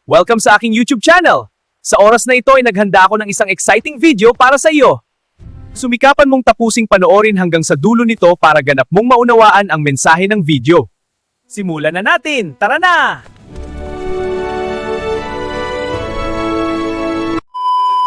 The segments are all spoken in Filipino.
Welcome sa aking YouTube channel! Sa oras na ito ay naghanda ako ng isang exciting video para sa iyo. Sumikapan mong tapusing panoorin hanggang sa dulo nito para ganap mong maunawaan ang mensahe ng video. Simulan na natin! Tara na!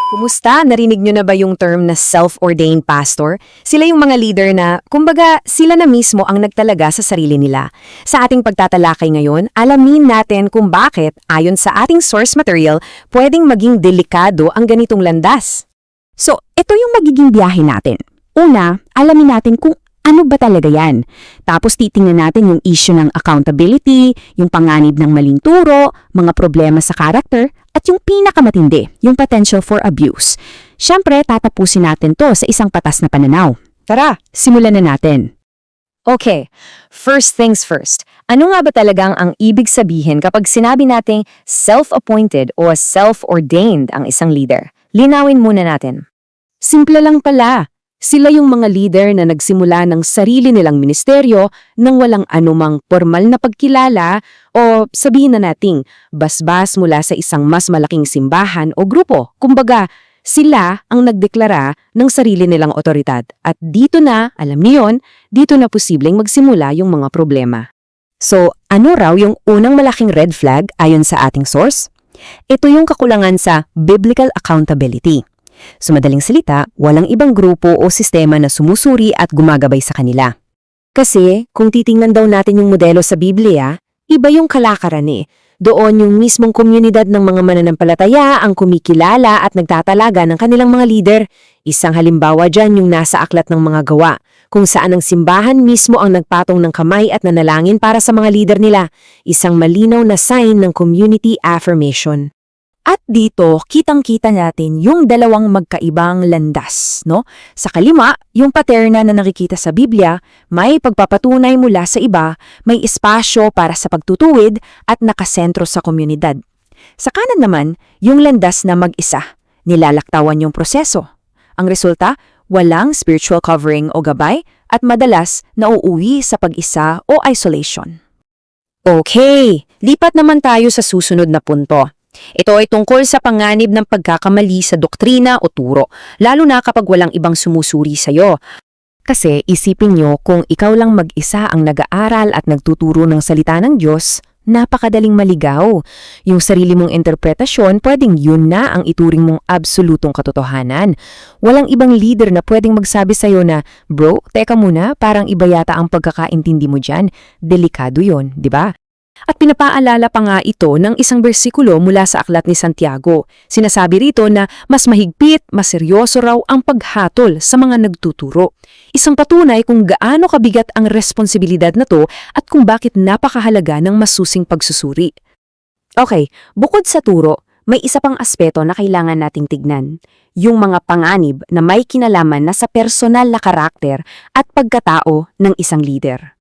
Kumusta? Narinig nyo na ba yung term na self-ordained pastor? Sila yung mga leader na, kumbaga, sila na mismo ang nagtalaga sa sarili nila. Sa ating pagtatalakay ngayon, alamin natin kung bakit, ayon sa ating source material, pwedeng maging delikado ang ganitong landas. So, ito yung magiging biyahe natin. Una, alamin natin kung ano ba talaga yan. Tapos titingnan natin yung issue ng accountability, yung panganib ng maling turo, mga problema sa character, at yung pinakamatindi, yung potential for abuse. Siyempre, tatapusin natin to sa isang patas na pananaw. Tara, simulan na natin. Okay, first things first. Ano nga ba talagang ang ibig sabihin kapag sinabi nating self-appointed o self-ordained ang isang leader? Linawin muna natin. Simple lang pala. Sila yung mga leader na nagsimula ng sarili nilang ministeryo nang walang anumang formal na pagkilala o sabihin na nating basbas mula sa isang mas malaking simbahan o grupo. Kumbaga, sila ang nagdeklara ng sarili nilang otoridad. At dito na, alam niyo yun, dito na posibleng magsimula yung mga problema. So, ano raw yung unang malaking red flag ayon sa ating source? Ito yung kakulangan sa biblical accountability. Sa madaling salita, walang ibang grupo o sistema na sumusuri at gumagabay sa kanila. Kasi, kung titingnan daw natin yung modelo sa Biblia, iba yung kalakaran eh. Doon yung mismong komunidad ng mga mananampalataya ang kumikilala at nagtatalaga ng kanilang mga leader. Isang halimbawa dyan yung nasa aklat ng mga gawa, kung saan ang simbahan mismo ang nagpatong ng kamay at nanalangin para sa mga leader nila. Isang malinaw na sign ng community affirmation. At dito, kitang-kita natin yung dalawang magkaibang landas, no? Sa kalima, yung paterna na nakikita sa Biblia, may pagpapatunay mula sa iba, may espasyo para sa pagtutuwid at nakasentro sa komunidad. Sa kanan naman, yung landas na mag-isa, nilalaktawan yung proseso. Ang resulta, walang spiritual covering o gabay at madalas nauuwi sa pag-isa o isolation. Okay, lipat naman tayo sa susunod na punto. Ito ay tungkol sa panganib ng pagkakamali sa doktrina o turo, lalo na kapag walang ibang sumusuri sa'yo. Kasi isipin nyo kung ikaw lang mag-isa ang nag-aaral at nagtuturo ng salita ng Diyos, napakadaling maligaw. Yung sarili mong interpretasyon, pwedeng yun na ang ituring mong absolutong katotohanan. Walang ibang leader na pwedeng magsabi sa'yo na, bro, teka muna, parang iba yata ang pagkakaintindi mo dyan. Delikado yun, di ba? At pinapaalala pa nga ito ng isang bersikulo mula sa aklat ni Santiago. Sinasabi rito na mas mahigpit, mas seryoso raw ang paghatol sa mga nagtuturo. Isang patunay kung gaano kabigat ang responsibilidad na to at kung bakit napakahalaga ng masusing pagsusuri. Okay, bukod sa turo, may isa pang aspeto na kailangan nating tignan. Yung mga panganib na may kinalaman na sa personal na karakter at pagkatao ng isang leader.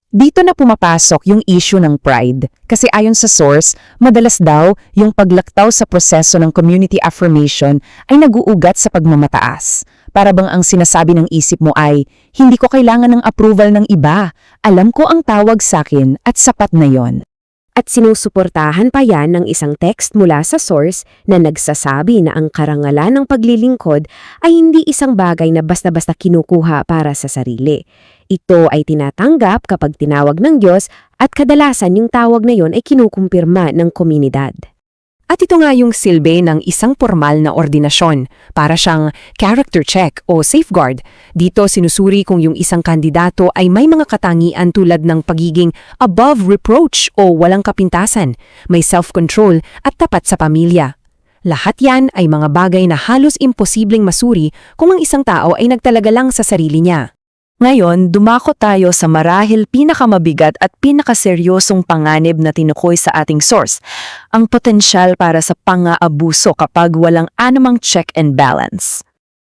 Dito na pumapasok yung issue ng pride. Kasi ayon sa source, madalas daw yung paglaktaw sa proseso ng community affirmation ay naguugat sa pagmamataas. Para bang ang sinasabi ng isip mo ay, hindi ko kailangan ng approval ng iba. Alam ko ang tawag sa akin at sapat na yon. At sinusuportahan pa yan ng isang text mula sa source na nagsasabi na ang karangalan ng paglilingkod ay hindi isang bagay na basta-basta kinukuha para sa sarili. Ito ay tinatanggap kapag tinawag ng Diyos at kadalasan yung tawag na yon ay kinukumpirma ng komunidad. At ito nga yung silbi ng isang formal na ordinasyon, para siyang character check o safeguard. Dito sinusuri kung yung isang kandidato ay may mga katangian tulad ng pagiging above reproach o walang kapintasan, may self-control at tapat sa pamilya. Lahat yan ay mga bagay na halos imposibleng masuri kung ang isang tao ay nagtalaga lang sa sarili niya. Ngayon, dumako tayo sa marahil pinakamabigat at pinakaseryosong panganib na tinukoy sa ating source, ang potensyal para sa pang-aabuso kapag walang anumang check and balance.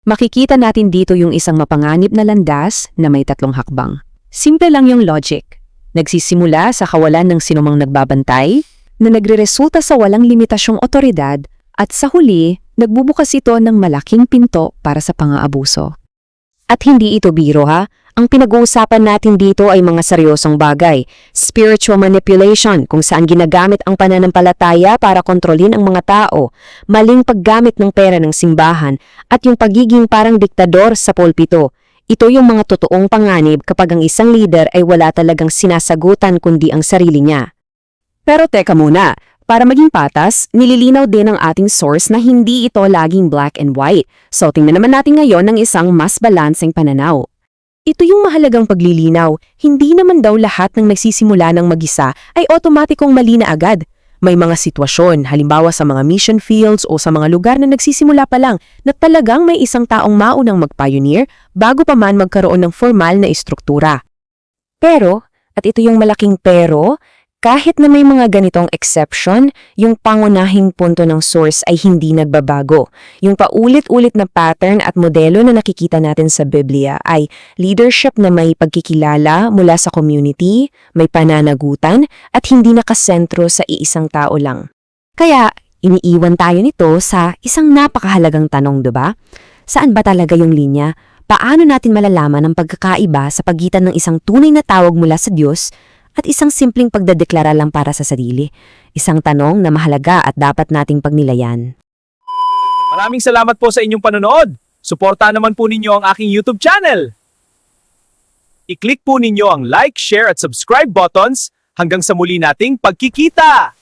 Makikita natin dito yung isang mapanganib na landas na may tatlong hakbang. Simple lang yung logic. Nagsisimula sa kawalan ng sinumang nagbabantay, na nagreresulta sa walang limitasyong otoridad, at sa huli, nagbubukas ito ng malaking pinto para sa pang-aabuso. At hindi ito biro ha, Ang pinag-uusapan natin dito ay mga seryosong bagay. Spiritual manipulation, kung saan ginagamit ang pananampalataya para kontrolin ang mga tao, maling paggamit ng pera ng simbahan, at yung pagiging parang diktador sa pulpito. Ito yung mga totoong panganib kapag ang isang leader ay wala talagang sinasagutan kundi ang sarili niya. Pero teka muna, para maging patas, nililinaw din ng ating source na hindi ito laging black and white. So tingnan naman natin ngayon ng isang mas balanseng pananaw. Ito yung mahalagang paglilinaw, hindi naman daw lahat ng nagsisimula ng mag-isa ay otomatikong mali na agad. May mga sitwasyon, halimbawa sa mga mission fields o sa mga lugar na nagsisimula pa lang, na talagang may isang taong maunang mag-pioneer bago pa man magkaroon ng formal na istruktura. Pero, at ito yung malaking pero, kahit na may mga ganitong exception, yung pangunahing punto ng source ay hindi nagbabago. Yung paulit-ulit na pattern at modelo na nakikita natin sa Biblia ay leadership na may pagkikilala mula sa community, may pananagutan, at hindi nakasentro sa iisang tao lang. Kaya, iniiwan tayo nito sa isang napakahalagang tanong, diba? Saan ba talaga yung linya? Paano natin malalaman ang pagkakaiba sa pagitan ng isang tunay na tawag mula sa Diyos at isang simpleng pagdedeklara lang para sa sarili? Isang tanong na mahalaga at dapat nating pagnilayan. Maraming salamat po sa inyong panonood. Suportahan naman po ninyo ang aking YouTube channel. I-click po ninyo ang like, share at subscribe buttons hanggang sa muli nating pagkikita!